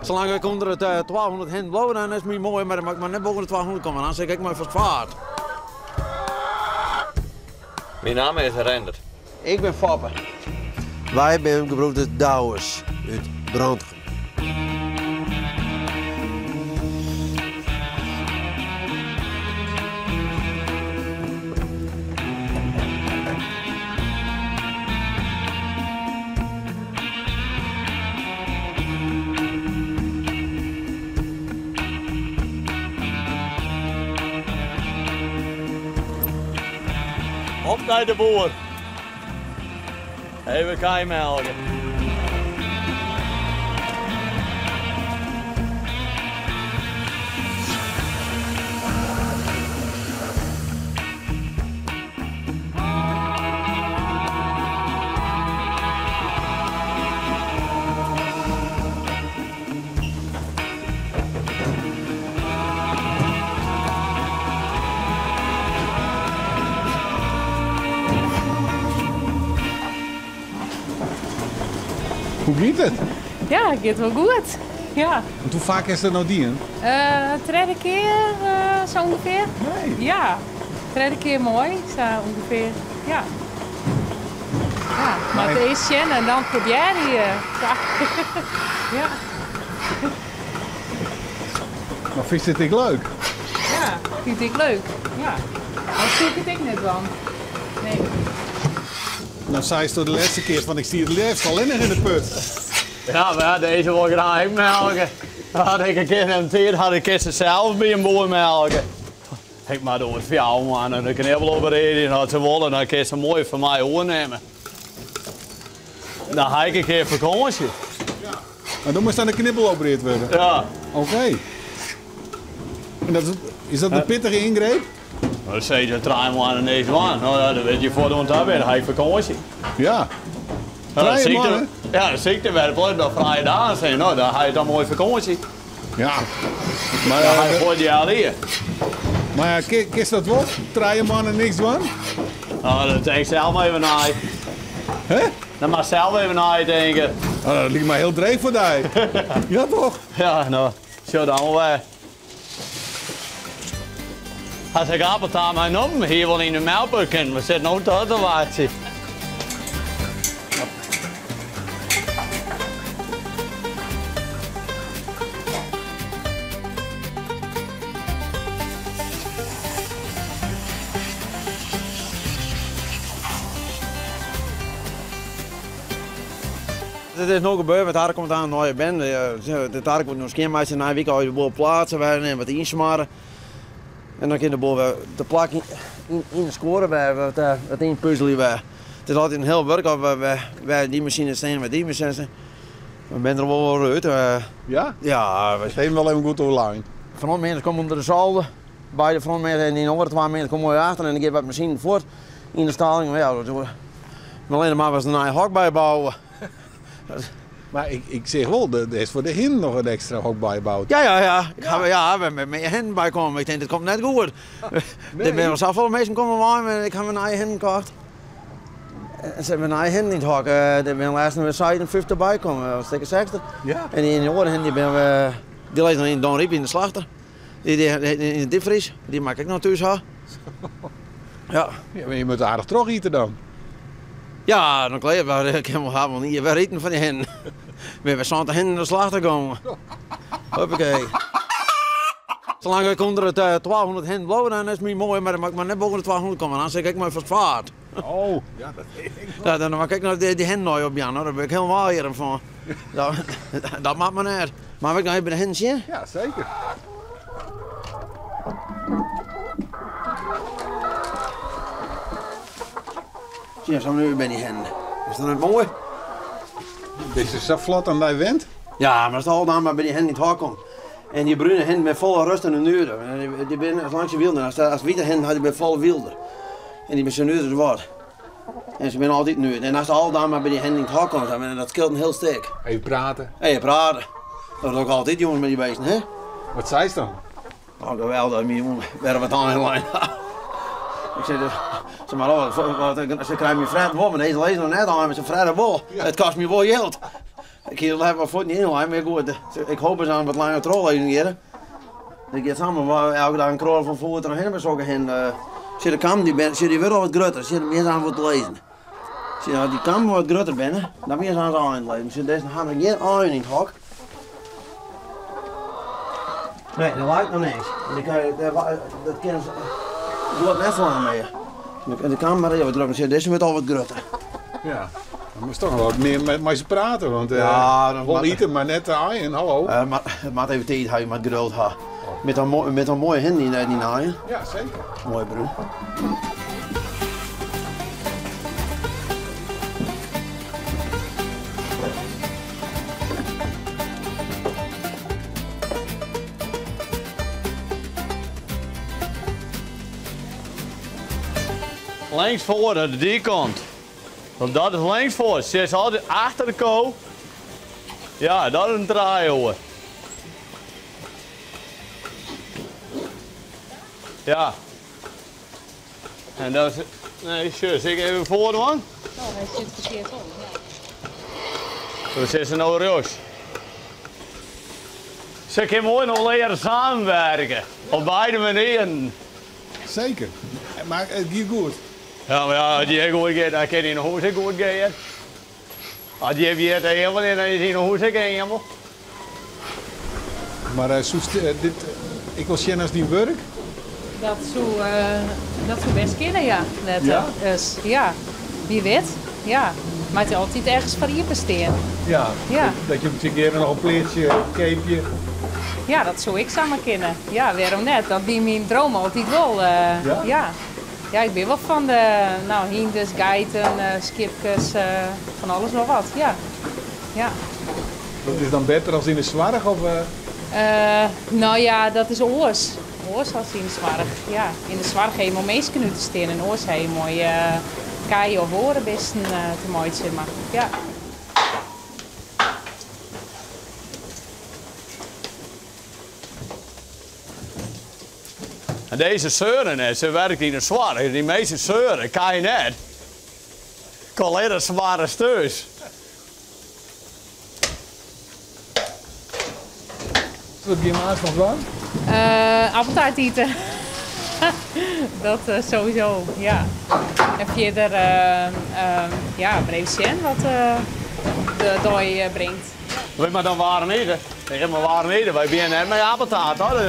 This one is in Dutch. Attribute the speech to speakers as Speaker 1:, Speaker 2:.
Speaker 1: Zolang ik onder het 1200 hen blauw, dan is het niet mooi, maar dan mag ik maar net boven de 1200 komen. Dan zeg ik maar verzwaard.
Speaker 2: Mijn naam is Render.
Speaker 1: Ik ben Foppe. Wij zijn gebroeders Douwers uit Brandegem.
Speaker 2: Op naar de boer. Even kijken melken.
Speaker 3: Hoe gaat het?
Speaker 4: Ja, het gaat wel goed. Ja.
Speaker 3: Want hoe vaak is dat nou die?
Speaker 4: Derde keer zo ongeveer.
Speaker 3: Nee.
Speaker 4: Ja, derde keer mooi, zo ongeveer. Ja. Ja, maar het is Sjen en dan probeer je. Ja. Ja.
Speaker 3: Maar vind je het leuk?
Speaker 4: Ja, vind ik leuk. Ja. Dan zoek ik net van. Nee.
Speaker 3: Nou zei ze de laatste keer van ik zie het liefst al in de put.
Speaker 2: Ja, maar ja, deze wil ik graag melken. Had ik een keer een tijd, had ik eerst zelf bij een boer melken. Ik maar door het jou man en ik kan heel veel reden had ze willen, dan kun ze mooi van mij overnemen. Dan ga ik een keer vakantie.
Speaker 3: Ja. Maar dan moest dan een knibbel opereerd worden?
Speaker 2: Ja.
Speaker 3: Oké. En is dat een pittige ingreep?
Speaker 2: Dan zeg je 3 maanden niks aan. Nou ja, dan weet je voor de ontdek dan ga ik vakantie.
Speaker 3: Ja.
Speaker 2: Ja,
Speaker 3: 3 maanden?
Speaker 2: Ja, de ziektewerper, dan vraag je daar zijn. Nou, dan ga je dan mooi vakantie.
Speaker 3: Ja.
Speaker 2: Maar dan ga je voor het jaar hier.
Speaker 3: Maar ja, kist dat wel? 3 maanden niks doen?
Speaker 2: Nou, dan denk ik zelf even na.
Speaker 3: Hè?
Speaker 2: Dan mag zelf even nadenken.
Speaker 3: Oh, dat lijkt mij heel dreig voor jou. Ja toch?
Speaker 2: Ja, nou, zo dan wel weer. Als ik appeltaart mijn om hier wel in de melkbak kan, we zitten ook tot te wachten.
Speaker 1: Het is nog gebeurd, het haar komt aan een nieuwe band. Het haar wordt nog scheenmeisje na een week uit de boel plaatsen en wat insmaren. En dan kan de boel de plak in de scoren bij wat in puzzelen bij. Het is altijd een heel werk of wij die machine staan met die machine staan. We zijn er wel uit.
Speaker 3: Ja?
Speaker 1: Ja,
Speaker 3: We zijn wel even goed online.
Speaker 1: frontmensen komen onder de zolder. Beide frontmensen en die andere 2 mensen komen mooi achter en dan geef wat machine voort in de staling. Ja, maar alleen maar was er een hok bij bouwen.
Speaker 3: Maar ik zeg wel, er is voor de hin nog een extra hok bijgebouwd.
Speaker 1: Ja. Ik ga we met je hen bij komen. Ik denk dat komt net goed.
Speaker 3: Nee.
Speaker 1: Er zijn zoveel mensen komen bij me en ik heb mijn eigen hen gekocht. En ze hebben mijn eigen hen niet hok. Er zijn laatst nog 57 bij komen, een stuk 60.
Speaker 3: Ja.
Speaker 1: En die in de andere hen die lezen nog in Don Riep in de slachter. Die in de diepvries, die maak ik nog thuis ha. Ja.
Speaker 3: Ja, maar je moet aardig terug eten dan.
Speaker 1: Ja, dan kleed ik helemaal niet. We eten van die hen. We zijn te hen in de slachter komen. Hoppakee. Zolang ik onder het 1200 hen blauw, dan is het niet mooi, maar dan mag ik maar net boven de 1200 komen. Dan zeg ik maar verzwaard.
Speaker 3: Oh, ja, dat weet ik wel.
Speaker 1: Ja, dan mag ik nog die hen nooit op Jan, daar ben ik helemaal hier van. Dat maakt me net. Maar ik nog even de hen zien?
Speaker 3: Ja, zeker.
Speaker 1: Zie je, zo nu ben die hen. Is dat niet mooi?
Speaker 3: Dit is zo vlot aan die wind.
Speaker 1: Ja, maar dat is al dan maar bij die hen niet hard komt. En die bruine hen met volle rust en een uur. Die ben langs je wilder. Als witte hen had die bij volle wilder. En die met zijn uur wordt. En ze zijn altijd nu. En als ze al dan maar bij die hen niet hard komt, dan dat scheelt een heel stuk.
Speaker 3: Even praten.
Speaker 1: Hé, praten. Dat is ook altijd jongens met die beesten, hè?
Speaker 3: Wat zei ze dan?
Speaker 1: Oh, geweldig, mijn jongen. Werden wat aan in lijn. Ik zei, zeg maar, ze krijgen me vrij wol, maar deze lezen nog net aan met zijn vrije wol. Het kost me wel geld. Ik hier even wat voeten in lijn, maar goed, ik hoop eens aan wat langer trollen hier. Ik ga samen elke dag een krol van voor naar heen bezoeken en zie de kam die weer al wat groter, zie meer aan wat lezen. Zie je die kam wat groter binnen, dan meer aan het eindleven. Zie deze hebben we geen eind in het hok. Nee, dat lijkt nog niks. Dat kan doet net zo aan mee. De kam maar even drukken, zie deze wordt al wat groter.
Speaker 3: Ja. Dan moest toch nog wat meer met ze praten, want
Speaker 1: Ja, dan
Speaker 3: wel
Speaker 1: mag-
Speaker 3: eten, maar net en hallo.
Speaker 1: Het maakt even tijd dat je met geduld hebt. Met een mooie hand in die naaien.
Speaker 3: Ja, zeker.
Speaker 1: Mooi broer.
Speaker 2: Links voor naar die kant. Want dat is links voor. Ze is altijd achter de ko. Ja, dat is een draai hoor. Ja. En dat is... Nee, zus, ik even voor man.
Speaker 4: Oh, hij zit verkeerd om. Ja.
Speaker 2: Zo zit ze nou rust. Ze kunnen mooi nog leren samenwerken. Op beide manieren.
Speaker 3: Zeker. Maar het gaat goed.
Speaker 2: Ja, maar ja, als je goed gaat, dan kan je nog hoe ze goed gaan. Als je het helemaal in, dan is hij nog hoe ze gaan helemaal.
Speaker 3: Maar ik wil zien als die werk.
Speaker 4: Dat zou best kunnen, ja. Net,
Speaker 3: Ja?
Speaker 4: Dus ja, wie weet. Ja. Maar het is altijd ergens voor je besteden.
Speaker 3: Ja.
Speaker 4: Ja.
Speaker 3: Dat je op een keer nog een pleertje, een capeje.
Speaker 4: Ja, dat zou ik samen kunnen. Ja, waarom net? Dat die mijn droom altijd wel. Ja? Ja, ik ben wel van de hindes, geiten, skipjes, van alles nog wat. Ja. Ja.
Speaker 3: Dat is dan beter als in de zwarg of...
Speaker 4: Nou ja, dat is oors. Oors als in de zwarg. Ja, in de zwarg heb je maar meest kunnen te staan. En oors heb je mooi kaaien of horen best te mooi zeg maar. Ja.
Speaker 2: En deze zeuren, ze werkt in de zware. Die meeste zeuren kan je net. Ik kan alleen zware steus.
Speaker 3: Wat je maas nog wel?
Speaker 4: Appeltaart eten. Dat sowieso, ja. En verder, ja, Breevsjen wat de dooi brengt.
Speaker 2: Wil je maar dan waren eten? Nee, maar waren eten. Wij zijn net met appeltaart hoor.